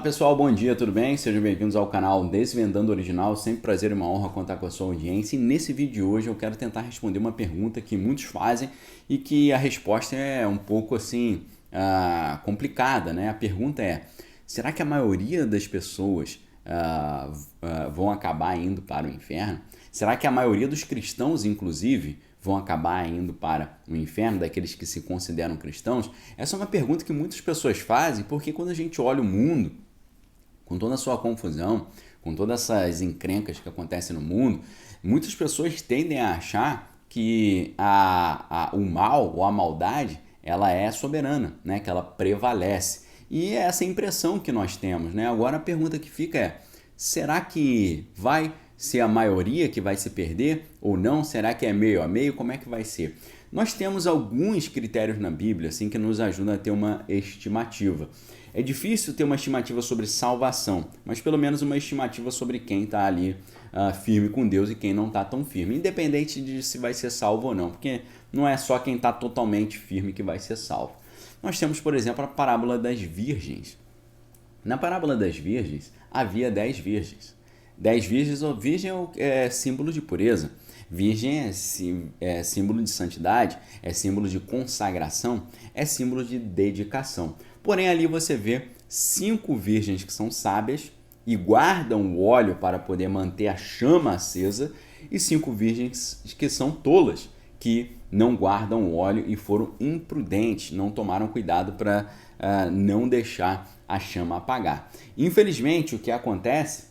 Fala pessoal, bom dia, tudo bem? Sejam bem-vindos ao canal Desvendando Original, sempre prazer e uma honra contar com a sua audiência. E nesse vídeo de hoje eu quero tentar responder uma pergunta que muitos fazem e que a resposta é um pouco assim complicada, né? A pergunta é: será que a maioria das pessoas vão acabar indo para o inferno? Será que a maioria dos cristãos, inclusive, vão acabar indo para o inferno, daqueles que se consideram cristãos? Essa é uma pergunta que muitas pessoas fazem, porque quando a gente olha o mundo, com toda a sua confusão, com todas essas encrencas que acontecem no mundo, muitas pessoas tendem a achar que o mal ou a maldade, ela é soberana, né? Que ela prevalece. E é essa impressão que nós temos, né? Agora a pergunta que fica é: será que vai ser a maioria que vai se perder ou não? Será que é meio a meio? Como é que vai ser? Nós temos alguns critérios na Bíblia assim, que nos ajudam a ter uma estimativa. É difícil ter uma estimativa sobre salvação, mas pelo menos uma estimativa sobre quem está ali firme com Deus e quem não está tão firme, independente de se vai ser salvo ou não, porque não é só quem está totalmente firme que vai ser salvo. Nós temos, por exemplo, a parábola das virgens. Na parábola das virgens, havia 10 virgens. 10 virgens, ou virgem é símbolo de pureza. Virgem é símbolo de santidade, é símbolo de consagração, é símbolo de dedicação. Porém, ali você vê 5 virgens que são sábias e guardam o óleo para poder manter a chama acesa, e 5 virgens que são tolas, que não guardam o óleo e foram imprudentes, não tomaram cuidado para não deixar a chama apagar. Infelizmente, o que acontece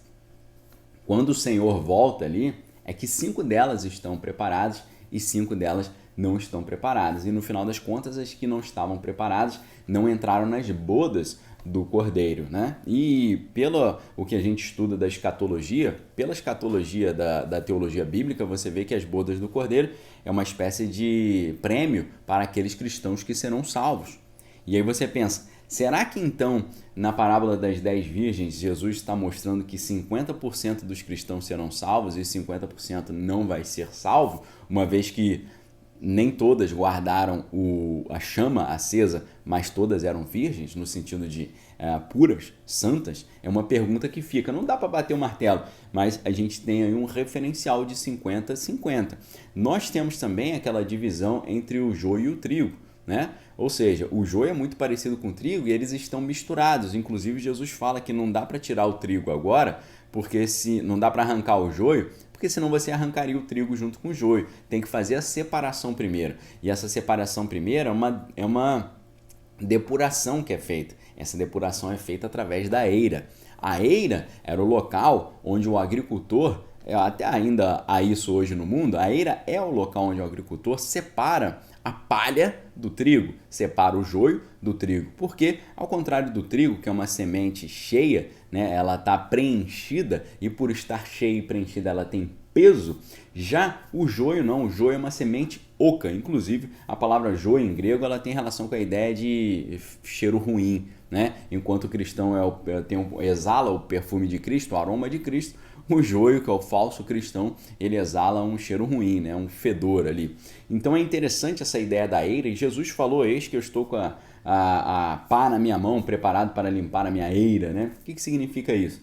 quando o Senhor volta ali é que 5 delas estão preparadas e 5 delas não estão preparadas. E no final das contas, as que não estavam preparadas não entraram nas bodas do Cordeiro, né? E pelo o que a gente estuda da escatologia, pela escatologia da teologia bíblica, você vê que as bodas do Cordeiro é uma espécie de prêmio para aqueles cristãos que serão salvos. E aí você pensa: será que então, na parábola das 10 virgens, Jesus está mostrando que 50% dos cristãos serão salvos e 50% não vai ser salvo, uma vez que nem todas guardaram a chama acesa, mas todas eram virgens, no sentido de puras, santas? É uma pergunta que fica. Não dá para bater o martelo, mas a gente tem aí um referencial de 50-50. Nós temos também aquela divisão entre o joio e o trigo, né? Ou seja, o joio é muito parecido com o trigo e eles estão misturados. Inclusive, Jesus fala que não dá para tirar o trigo agora, porque se não dá para arrancar o joio, porque senão você arrancaria o trigo junto com o joio. Tem que fazer a separação primeiro. E essa separação primeiro é uma depuração que é feita. Essa depuração é feita através da eira. A eira era o local onde o agricultor, até ainda há isso hoje no mundo, a eira é o local onde o agricultor separa a palha do trigo, separa o joio do trigo. Porque, ao contrário do trigo, que é uma semente cheia, né, ela está preenchida, e por estar cheia e preenchida ela tem peso, já o joio não, o joio é uma semente oca. Inclusive, a palavra joio em grego ela tem relação com a ideia de cheiro ruim, né? Enquanto o cristão exala o perfume de Cristo, o aroma de Cristo, o joio, que é o falso cristão, ele exala um cheiro ruim, né? Um fedor ali. Então é interessante essa ideia da eira, e Jesus falou: eis que eu estou com a pá na minha mão, preparado para limpar a minha eira, né? O que significa isso?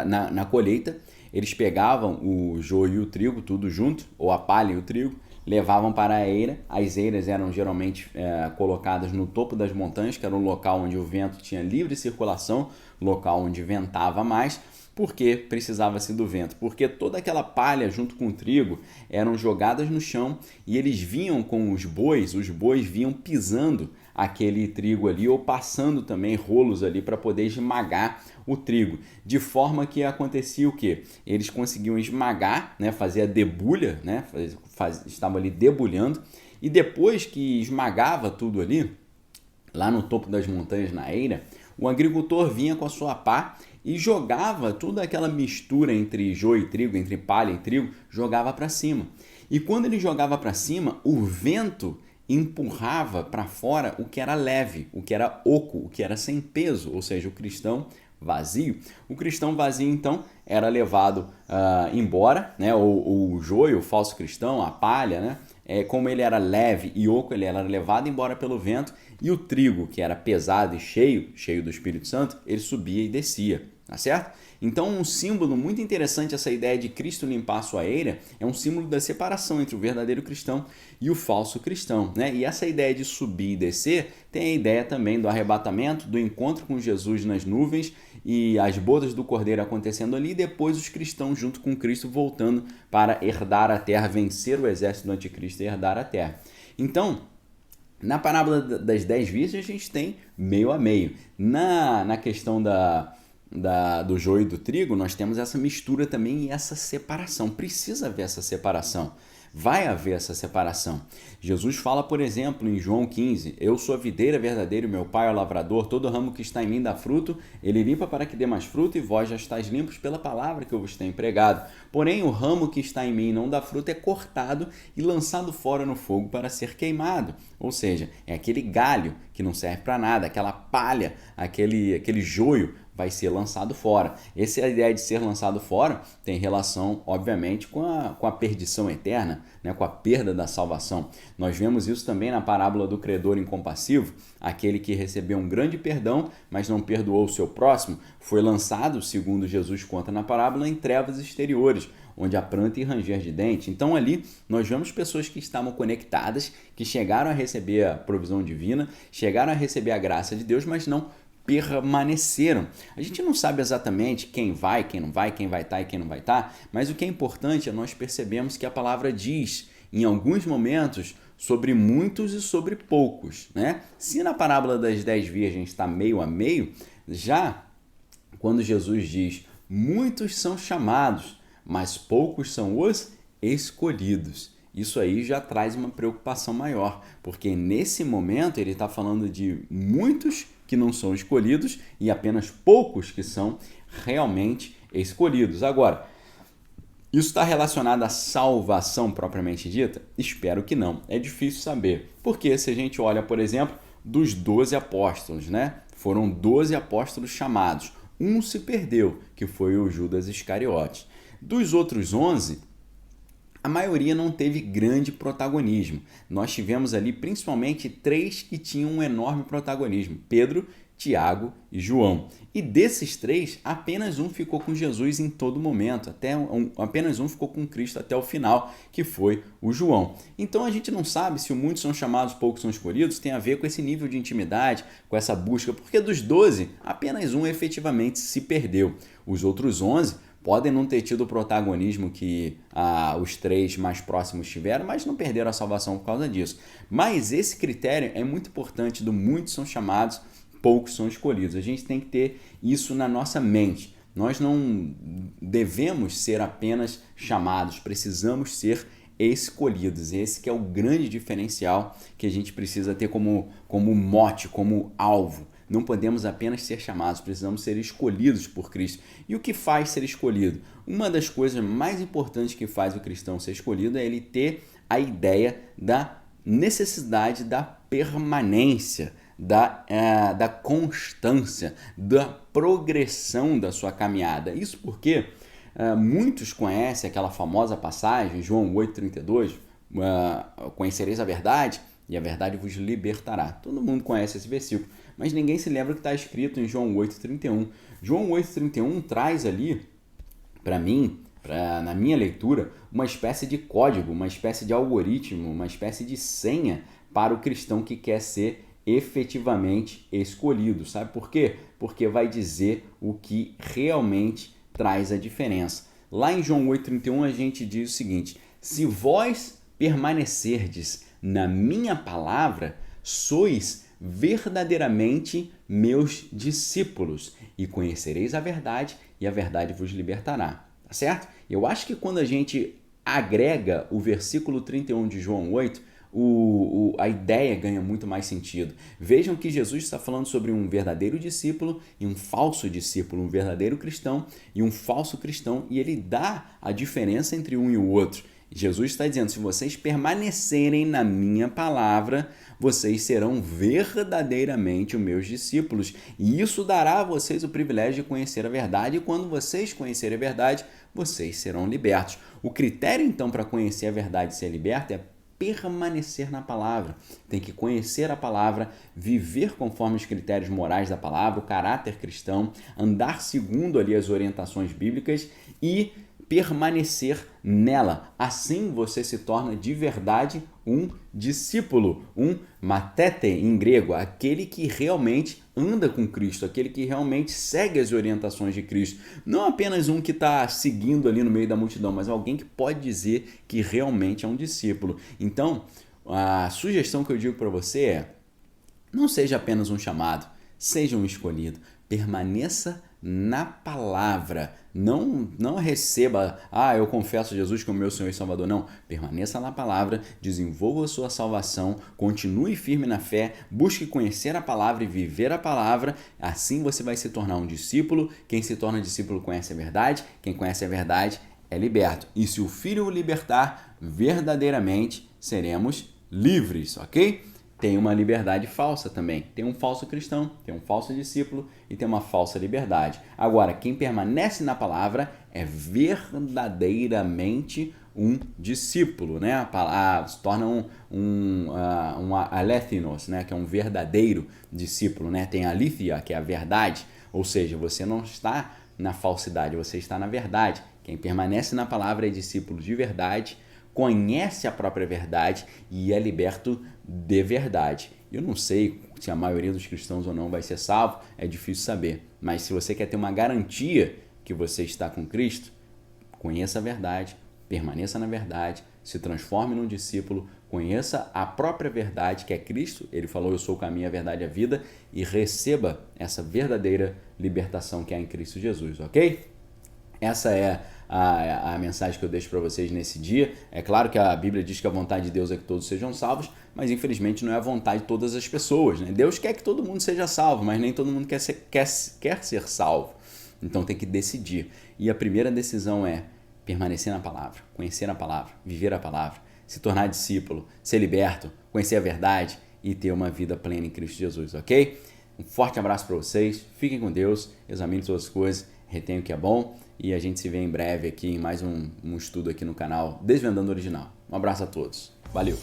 Na colheita, eles pegavam o joio e o trigo, tudo junto, ou a palha e o trigo, levavam para a eira. As eiras eram geralmente colocadas no topo das montanhas, que era um local onde o vento tinha livre circulação, local onde ventava mais. Por que precisava-se do vento? Porque toda aquela palha junto com o trigo eram jogadas no chão e eles vinham com os bois vinham pisando aquele trigo ali, ou passando também rolos ali para poder esmagar o trigo, de forma que acontecia o quê? Eles conseguiam esmagar, né, fazer a debulha, né, estavam ali debulhando, e depois que esmagava tudo ali, lá no topo das montanhas na eira, o agricultor vinha com a sua pá e jogava toda aquela mistura entre joio e trigo, entre palha e trigo, jogava para cima. E quando ele jogava para cima, o vento empurrava para fora o que era leve, o que era oco, o que era sem peso, ou seja, o cristão vazio, o cristão vazio, então, era levado embora, né? O joio, o falso cristão, a palha, né? Como ele era leve e oco, ele era levado embora pelo vento, e o trigo, que era pesado e cheio do Espírito Santo, ele subia e descia, tá certo? Então, um símbolo muito interessante, essa ideia de Cristo limpar a sua eira, é um símbolo da separação entre o verdadeiro cristão e o falso cristão, né? E essa ideia de subir e descer tem a ideia também do arrebatamento, do encontro com Jesus nas nuvens e as bodas do Cordeiro acontecendo ali, e depois os cristãos junto com Cristo voltando para herdar a terra, vencer o exército do anticristo e herdar a terra. Então, na parábola das 10 virgens, a gente tem meio a meio. Na questão do joio e do trigo, nós temos essa mistura também e essa separação. Precisa haver essa separação. Vai haver essa separação. Jesus fala, por exemplo, em João 15, eu sou a videira verdadeira, meu pai é o lavrador, todo ramo que está em mim dá fruto, ele limpa para que dê mais fruto, e vós já estáis limpos pela palavra que eu vos tenho pregado. Porém, o ramo que está em mim e não dá fruto é cortado e lançado fora no fogo para ser queimado. Ou seja, é aquele galho que não serve para nada, aquela palha, aquele joio, vai ser lançado fora. Essa ideia de ser lançado fora tem relação, obviamente, com a perdição eterna, né? Com a perda da salvação. Nós vemos isso também na parábola do credor incompassivo, aquele que recebeu um grande perdão, mas não perdoou o seu próximo, foi lançado, segundo Jesus conta na parábola, em trevas exteriores, onde há pranto e ranger de dente. Então ali nós vemos pessoas que estavam conectadas, que chegaram a receber a provisão divina, chegaram a receber a graça de Deus, mas não permaneceram. A gente não sabe exatamente quem vai, quem não vai, quem vai estar e quem não vai estar, mas o que é importante é nós percebemos que a palavra diz, em alguns momentos, sobre muitos e sobre poucos, né? Se na parábola das 10 virgens está meio a meio, já quando Jesus diz, muitos são chamados, mas poucos são os escolhidos. Isso aí já traz uma preocupação maior, porque nesse momento ele está falando de muitos que não são escolhidos e apenas poucos que são realmente escolhidos. Agora, isso está relacionado à salvação propriamente dita? Espero que não. É difícil saber. Porque se a gente olha, por exemplo, dos 12 apóstolos, né? Foram 12 apóstolos chamados. Um se perdeu, que foi o Judas Iscariote. Dos outros 11, a maioria não teve grande protagonismo. Nós tivemos ali principalmente 3 que tinham um enorme protagonismo: Pedro, Tiago e João. E desses 3, apenas um ficou com Jesus em todo momento, apenas um ficou com Cristo até o final, que foi o João. Então a gente não sabe se muitos são chamados, poucos são escolhidos, tem a ver com esse nível de intimidade, com essa busca, porque dos 12, apenas um efetivamente se perdeu. Os outros 11 podem não ter tido o protagonismo que os 3 mais próximos tiveram, mas não perderam a salvação por causa disso. Mas esse critério é muito importante, do muitos são chamados, poucos são escolhidos. A gente tem que ter isso na nossa mente. Nós não devemos ser apenas chamados, precisamos ser escolhidos. Esse que é o grande diferencial que a gente precisa ter como mote, como alvo. Não podemos apenas ser chamados, precisamos ser escolhidos por Cristo. E o que faz ser escolhido? Uma das coisas mais importantes que faz o cristão ser escolhido é ele ter a ideia da necessidade da permanência, da constância, da progressão da sua caminhada. Isso porque muitos conhecem aquela famosa passagem, João 8,32, conhecereis a verdade e a verdade vos libertará. Todo mundo conhece esse versículo, mas ninguém se lembra o que está escrito em João 8,31. João 8,31 traz ali, para mim, na minha leitura, uma espécie de código, uma espécie de algoritmo, uma espécie de senha para o cristão que quer ser efetivamente escolhido. Sabe por quê? Porque vai dizer o que realmente traz a diferença. Lá em João 8,31 a gente diz o seguinte: se vós permanecerdes na minha palavra, sois verdadeiramente meus discípulos e conhecereis a verdade e a verdade vos libertará. Tá certo? Eu acho que quando a gente agrega o versículo 31 de João 8, a ideia ganha muito mais sentido. Vejam que Jesus está falando sobre um verdadeiro discípulo e um falso discípulo, um verdadeiro cristão e um falso cristão, e ele dá a diferença entre um e o outro. Jesus está dizendo, se vocês permanecerem na minha palavra, vocês serão verdadeiramente os meus discípulos. E isso dará a vocês o privilégio de conhecer a verdade. E quando vocês conhecerem a verdade, vocês serão libertos. O critério, então, para conhecer a verdade e ser liberto é permanecer na palavra. Tem que conhecer a palavra, viver conforme os critérios morais da palavra, o caráter cristão, andar segundo ali as orientações bíblicas e permanecer nela. Assim você se torna de verdade um discípulo, um matete em grego, aquele que realmente anda com Cristo, aquele que realmente segue as orientações de Cristo. Não apenas um que está seguindo ali no meio da multidão, mas alguém que pode dizer que realmente é um discípulo. Então, a sugestão que eu digo para você é: não seja apenas um chamado, seja um escolhido. Permaneça na palavra. Não receba, eu confesso Jesus como meu Senhor e Salvador. Não, permaneça na palavra, desenvolva a sua salvação, continue firme na fé, busque conhecer a palavra e viver a palavra. Assim você vai se tornar um discípulo. Quem se torna discípulo conhece a verdade, quem conhece a verdade é liberto. E se o Filho o libertar, verdadeiramente seremos livres, ok? Tem uma liberdade falsa também. Tem um falso cristão, tem um falso discípulo e tem uma falsa liberdade. Agora, quem permanece na palavra é verdadeiramente um discípulo, né? Se torna um alethinos, né? Que é um verdadeiro discípulo, né? Tem a alethia, que é a verdade. Ou seja, você não está na falsidade, você está na verdade. Quem permanece na palavra é discípulo de verdade, conhece a própria verdade e é liberto de verdade. Eu não sei se a maioria dos cristãos ou não vai ser salvo, é difícil saber. Mas se você quer ter uma garantia que você está com Cristo, conheça a verdade, permaneça na verdade, se transforme num discípulo, conheça a própria verdade que é Cristo. Ele falou, eu sou o caminho, a verdade e a vida, e receba essa verdadeira libertação que há em Cristo Jesus, ok? Essa é a mensagem que eu deixo para vocês nesse dia. É claro que a Bíblia diz que a vontade de Deus é que todos sejam salvos, mas infelizmente não é a vontade de todas as pessoas, né? Deus quer que todo mundo seja salvo, mas nem todo mundo quer ser salvo. Então tem que decidir. E a primeira decisão é permanecer na palavra, conhecer a palavra, viver a palavra, se tornar discípulo, ser liberto, conhecer a verdade e ter uma vida plena em Cristo Jesus, ok? Um forte abraço para vocês, fiquem com Deus, examinem todas as coisas, retenham o que é bom e a gente se vê em breve aqui em mais um estudo aqui no canal Desvendando o Original. Um abraço a todos, valeu!